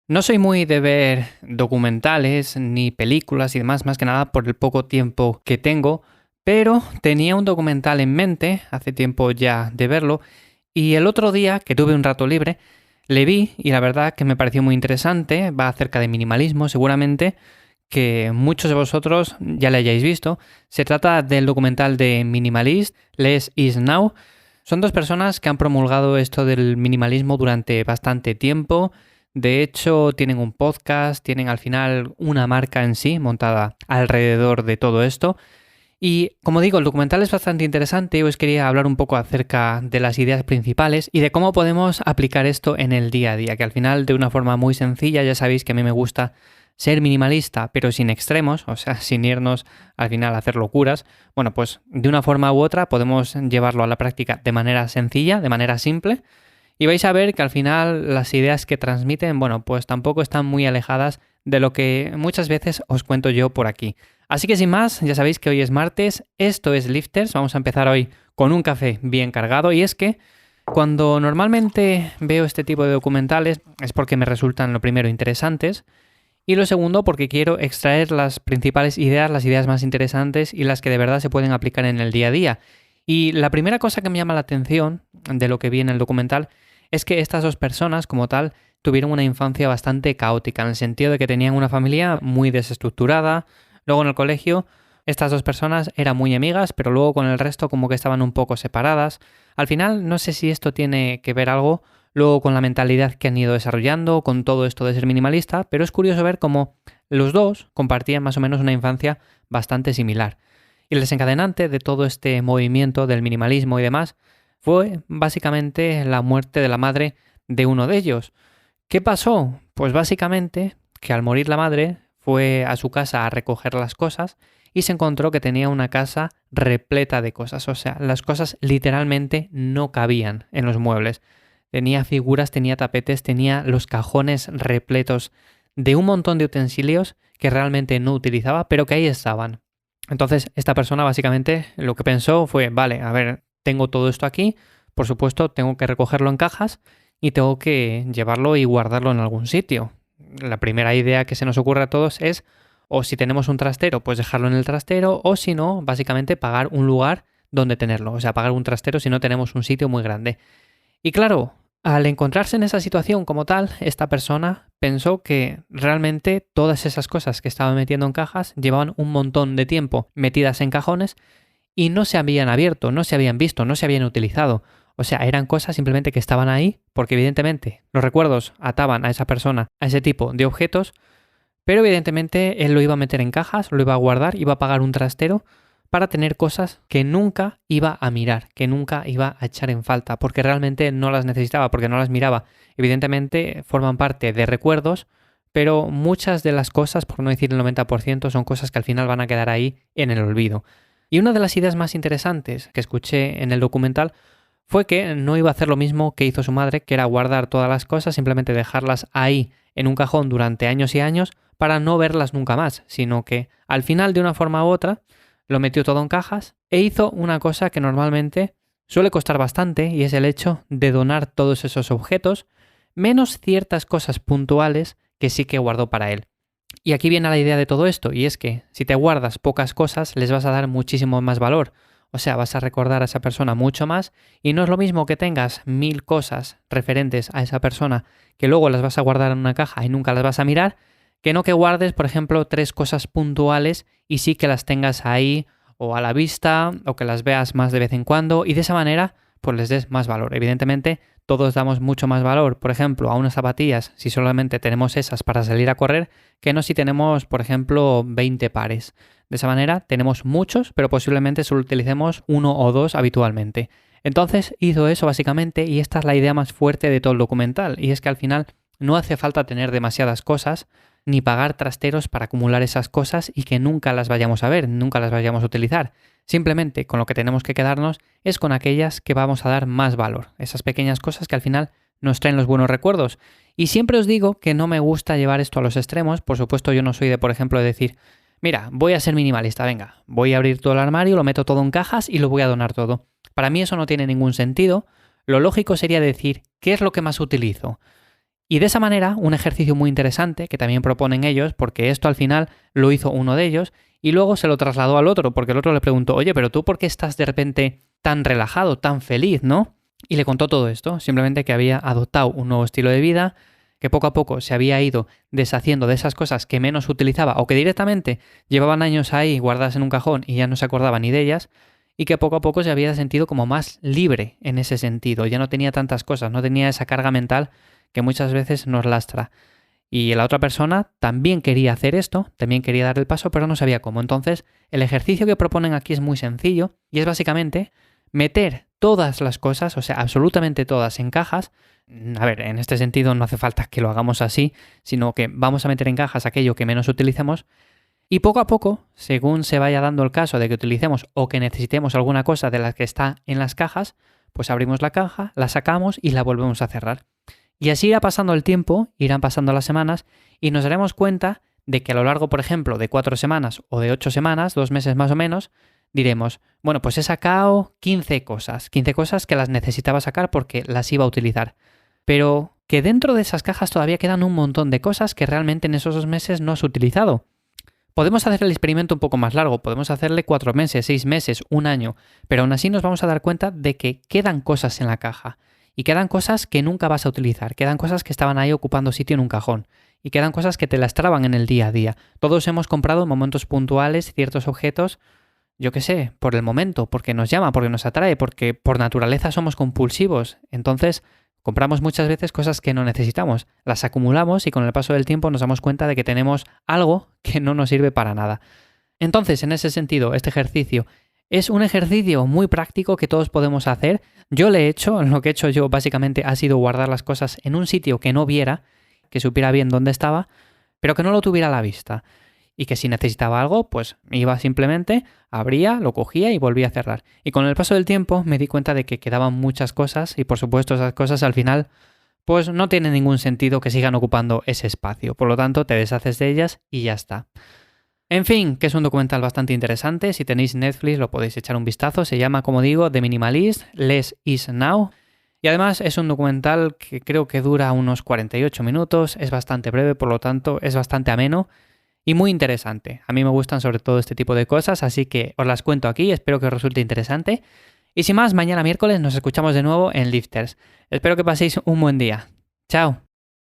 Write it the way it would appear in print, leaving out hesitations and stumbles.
No soy muy de ver documentales ni películas y demás, más que nada por el poco tiempo que tengo, pero tenía un documental en mente, hace tiempo ya de verlo, y el otro día que tuve un rato libre, le vi y la verdad que me pareció muy interesante, va acerca de minimalismo seguramente, que muchos de vosotros ya le hayáis visto. Se trata del documental de Minimalist, Less is Now. Son dos personas que han promulgado esto del minimalismo durante bastante tiempo. De hecho, tienen un podcast, tienen al final una marca en sí montada alrededor de todo esto. Y como digo, el documental es bastante interesante y os quería hablar un poco acerca de las ideas principales y de cómo podemos aplicar esto en el día a día, que al final de una forma muy sencilla, ya sabéis que a mí me gusta ser minimalista, pero sin extremos, o sea, sin irnos al final a hacer locuras. Bueno, pues de una forma u otra podemos llevarlo a la práctica de manera sencilla, de manera simple, y vais a ver que al final las ideas que transmiten, bueno, pues tampoco están muy alejadas de lo que muchas veces os cuento yo por aquí. Así que sin más, ya sabéis que hoy es martes, esto es Lifters, vamos a empezar hoy con un café bien cargado y es que cuando normalmente veo este tipo de documentales es porque me resultan lo primero interesantes y lo segundo porque quiero extraer las principales ideas, las ideas más interesantes y las que de verdad se pueden aplicar en el día a día. Y la primera cosa que me llama la atención de lo que vi en el documental es que estas dos personas, como tal, tuvieron una infancia bastante caótica, en el sentido de que tenían una familia muy desestructurada. Luego en el colegio, estas dos personas eran muy amigas, pero luego con el resto como que estaban un poco separadas. Al final, no sé si esto tiene que ver algo luego con la mentalidad que han ido desarrollando, con todo esto de ser minimalista, pero es curioso ver cómo los dos compartían más o menos una infancia bastante similar. Y el desencadenante de todo este movimiento del minimalismo y demás fue básicamente la muerte de la madre de uno de ellos. ¿Qué pasó? Pues básicamente que al morir la madre fue a su casa a recoger las cosas y se encontró que tenía una casa repleta de cosas. O sea, las cosas literalmente no cabían en los muebles. Tenía figuras, tenía tapetes, tenía los cajones repletos de un montón de utensilios que realmente no utilizaba, pero que ahí estaban. Entonces, esta persona básicamente lo que pensó fue, vale, a ver, tengo todo esto aquí, por supuesto, tengo que recogerlo en cajas y tengo que llevarlo y guardarlo en algún sitio. La primera idea que se nos ocurre a todos es, o si tenemos un trastero, pues dejarlo en el trastero, o si no, básicamente pagar un lugar donde tenerlo, o sea, pagar un trastero si no tenemos un sitio muy grande. Y claro, al encontrarse en esa situación como tal, esta persona pensó que realmente todas esas cosas que estaba metiendo en cajas llevaban un montón de tiempo metidas en cajones y no se habían abierto, no se habían visto, no se habían utilizado. O sea, eran cosas simplemente que estaban ahí porque evidentemente los recuerdos ataban a esa persona, a ese tipo de objetos, pero evidentemente él lo iba a meter en cajas, lo iba a guardar, iba a pagar un trastero para tener cosas que nunca iba a mirar, que nunca iba a echar en falta, porque realmente no las necesitaba, porque no las miraba. Evidentemente forman parte de recuerdos, pero muchas de las cosas, por no decir el 90%, son cosas que al final van a quedar ahí en el olvido. Y una de las ideas más interesantes que escuché en el documental fue que no iba a hacer lo mismo que hizo su madre, que era guardar todas las cosas, simplemente dejarlas ahí en un cajón durante años y años para no verlas nunca más, sino que al final de una forma u otra lo metió todo en cajas e hizo una cosa que normalmente suele costar bastante y es el hecho de donar todos esos objetos, menos ciertas cosas puntuales que sí que guardó para él. Y aquí viene la idea de todo esto, y es que si te guardas pocas cosas, les vas a dar muchísimo más valor. O sea, vas a recordar a esa persona mucho más, y no es lo mismo que tengas 1000 cosas referentes a esa persona que luego las vas a guardar en una caja y nunca las vas a mirar, que no que guardes, por ejemplo, 3 cosas puntuales y sí que las tengas ahí o a la vista o que las veas más de vez en cuando y de esa manera pues les des más valor. Evidentemente, todos damos mucho más valor, por ejemplo, a unas zapatillas si solamente tenemos esas para salir a correr, que no si tenemos, por ejemplo, 20 pares. De esa manera tenemos muchos, pero posiblemente solo utilicemos uno o dos habitualmente. Entonces hizo eso básicamente y esta es la idea más fuerte de todo el documental, y es que al final no hace falta tener demasiadas cosas ni pagar trasteros para acumular esas cosas y que nunca las vayamos a ver, nunca las vayamos a utilizar. Simplemente con lo que tenemos que quedarnos es con aquellas que vamos a dar más valor, esas pequeñas cosas que al final nos traen los buenos recuerdos. Y siempre os digo que no me gusta llevar esto a los extremos, por supuesto yo no soy de, por ejemplo, de decir, mira, voy a ser minimalista, venga, voy a abrir todo el armario, lo meto todo en cajas y lo voy a donar todo. Para mí eso no tiene ningún sentido. Lo lógico sería decir, ¿qué es lo que más utilizo? Y de esa manera, un ejercicio muy interesante que también proponen ellos, porque esto al final lo hizo uno de ellos, y luego se lo trasladó al otro, porque el otro le preguntó, oye, pero tú ¿por qué estás de repente tan relajado, tan feliz, ¿no? Y le contó todo esto, simplemente que había adoptado un nuevo estilo de vida, que poco a poco se había ido deshaciendo de esas cosas que menos utilizaba o que directamente llevaban años ahí guardadas en un cajón y ya no se acordaba ni de ellas, y que poco a poco se había sentido como más libre en ese sentido, ya no tenía tantas cosas, no tenía esa carga mental que muchas veces nos lastra. Y la otra persona también quería hacer esto, también quería dar el paso, pero no sabía cómo. Entonces, el ejercicio que proponen aquí es muy sencillo y es básicamente meter todas las cosas, o sea, absolutamente todas en cajas. A ver, en este sentido no hace falta que lo hagamos así, sino que vamos a meter en cajas aquello que menos utilicemos y poco a poco, según se vaya dando el caso de que utilicemos o que necesitemos alguna cosa de la que está en las cajas, pues abrimos la caja, la sacamos y la volvemos a cerrar. Y así irá pasando el tiempo, irán pasando las semanas y nos daremos cuenta de que a lo largo, por ejemplo, de 4 semanas o de 8 semanas, 2 meses más o menos, diremos, bueno, pues he sacado 15 cosas que las necesitaba sacar porque las iba a utilizar. Pero que dentro de esas cajas todavía quedan un montón de cosas que realmente en esos 2 meses no has utilizado. Podemos hacer el experimento un poco más largo, podemos hacerle 4 meses, 6 meses, un año, pero aún así nos vamos a dar cuenta de que quedan cosas en la caja. Y quedan cosas que nunca vas a utilizar, quedan cosas que estaban ahí ocupando sitio en un cajón, y quedan cosas que te lastraban en el día a día. Todos hemos comprado en momentos puntuales ciertos objetos, yo qué sé, por el momento, porque nos llama, porque nos atrae, porque por naturaleza somos compulsivos. Entonces, compramos muchas veces cosas que no necesitamos, las acumulamos y con el paso del tiempo nos damos cuenta de que tenemos algo que no nos sirve para nada. Entonces, en ese sentido, este ejercicio es un ejercicio muy práctico que todos podemos hacer. Yo lo he hecho, lo que he hecho yo básicamente ha sido guardar las cosas en un sitio que no viera, que supiera bien dónde estaba, pero que no lo tuviera a la vista. Y que si necesitaba algo, pues iba simplemente, abría, lo cogía y volvía a cerrar. Y con el paso del tiempo me di cuenta de que quedaban muchas cosas y por supuesto esas cosas al final pues no tiene ningún sentido que sigan ocupando ese espacio. Por lo tanto, te deshaces de ellas y ya está. En fin, que es un documental bastante interesante. Si tenéis Netflix lo podéis echar un vistazo. Se llama, como digo, The Minimalist, Less is Now. Y además es un documental que creo que dura unos 48 minutos. Es bastante breve, por lo tanto es bastante ameno y muy interesante. A mí me gustan sobre todo este tipo de cosas, así que os las cuento aquí. Espero que os resulte interesante. Y sin más, mañana miércoles nos escuchamos de nuevo en Lifters. Espero que paséis un buen día. Chao.